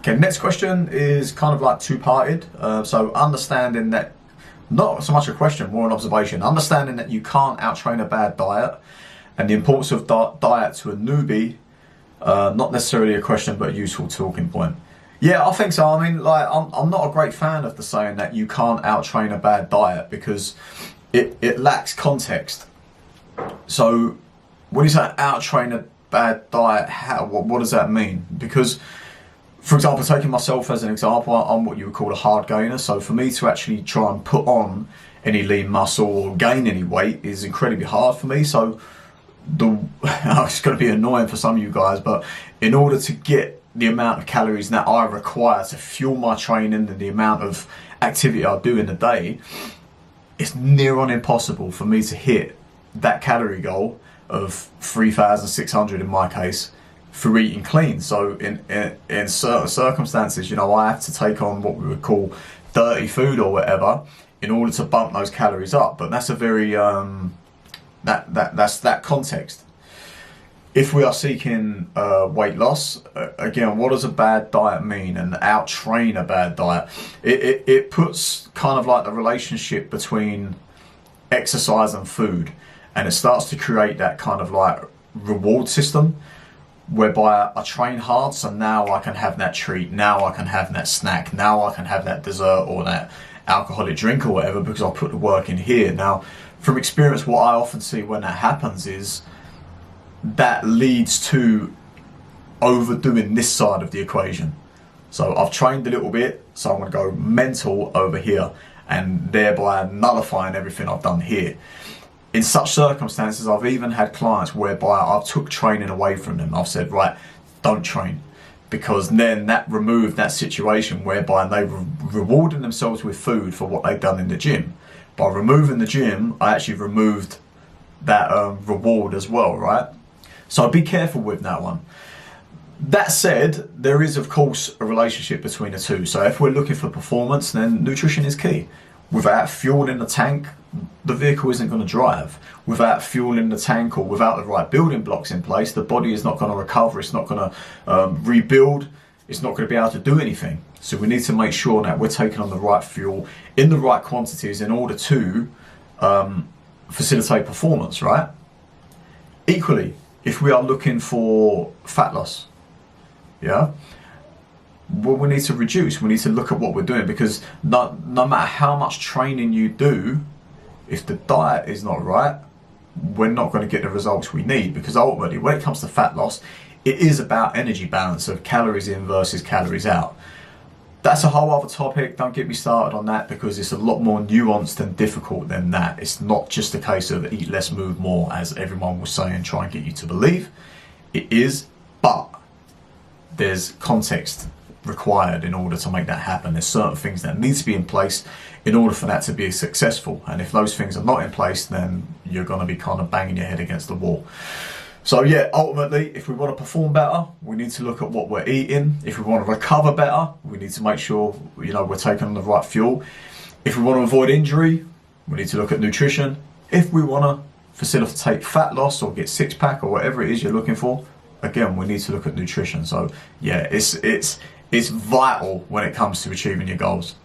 Okay, next question is kind of like two-parted. So understanding that, not so much a question, more an observation. Understanding that you can't outtrain a bad diet, and the importance of diet to a newbie. Not necessarily a question, but a useful talking point. Yeah, I think so. I mean, like, I'm not a great fan of the saying that you can't outtrain a bad diet, because it lacks context. So when you say outtrain a bad diet, what does that mean? Because, for example, taking myself as an example, I'm what you would call a hard gainer. So for me to actually try and put on any lean muscle or gain any weight is incredibly hard for me. So it's going to be annoying for some of you guys, but in order to get the amount of calories that I require to fuel my training and the amount of activity I do in a day, it's near on impossible for me to hit that calorie goal of 3,600 in my case for eating clean. So in certain circumstances, you know, I have to take on what we would call dirty food or whatever in order to bump those calories up. But that's a very that's that context. If we are seeking weight loss, again, what does a bad diet mean, and outtrain a bad diet? It puts kind of like the relationship between exercise and food, and it starts to create that kind of like reward system whereby I train hard, so now I can have that treat, now I can have that snack, now I can have that dessert or that alcoholic drink or whatever, because I put the work in here. Now, from experience, what I often see when that happens is that leads to overdoing this side of the equation. So I've trained a little bit, so I'm going to go mental over here, and thereby nullifying everything I've done here. In such circumstances, I've even had clients whereby I've took training away from them. I've said, right, don't train, because then that removed that situation whereby they were rewarding themselves with food for what they've done in the gym. By removing the gym, I actually removed that reward as well, right? So be careful with that one. That said, there is of course a relationship between the two. So if we're looking for performance, then nutrition is key. Without fuel in the tank, the vehicle isn't going to drive. Without fuel in the tank, or without the right building blocks in place, the body is not going to recover, it's not going to rebuild, it's not going to be able to do anything. So we need to make sure that we're taking on the right fuel in the right quantities in order to facilitate performance, right? Equally, if we are looking for fat loss, yeah, well, we need to reduce, we need to look at what we're doing, because no matter how much training you do, if the diet is not right, we're not going to get the results we need. Because ultimately, when it comes to fat loss, it is about energy balance of calories in versus calories out. That's a whole other topic. Don't get me started on that, because it's a lot more nuanced and difficult than that. It's not just a case of eat less, move more, as everyone was saying, try and get you to believe. It is, but there's context required in order to make that happen. There's certain things that need to be in place in order for that to be successful. And if those things are not in place, then you're going to be kind of banging your head against the wall. So yeah, ultimately, if we want to perform better, we need to look at what we're eating. If we want to recover better, we need to make sure, you know, we're taking on the right fuel. If we want to avoid injury, we need to look at nutrition. If we want to facilitate fat loss or get six pack or whatever it is you're looking for, again, we need to look at nutrition. So yeah, it's vital when it comes to achieving your goals.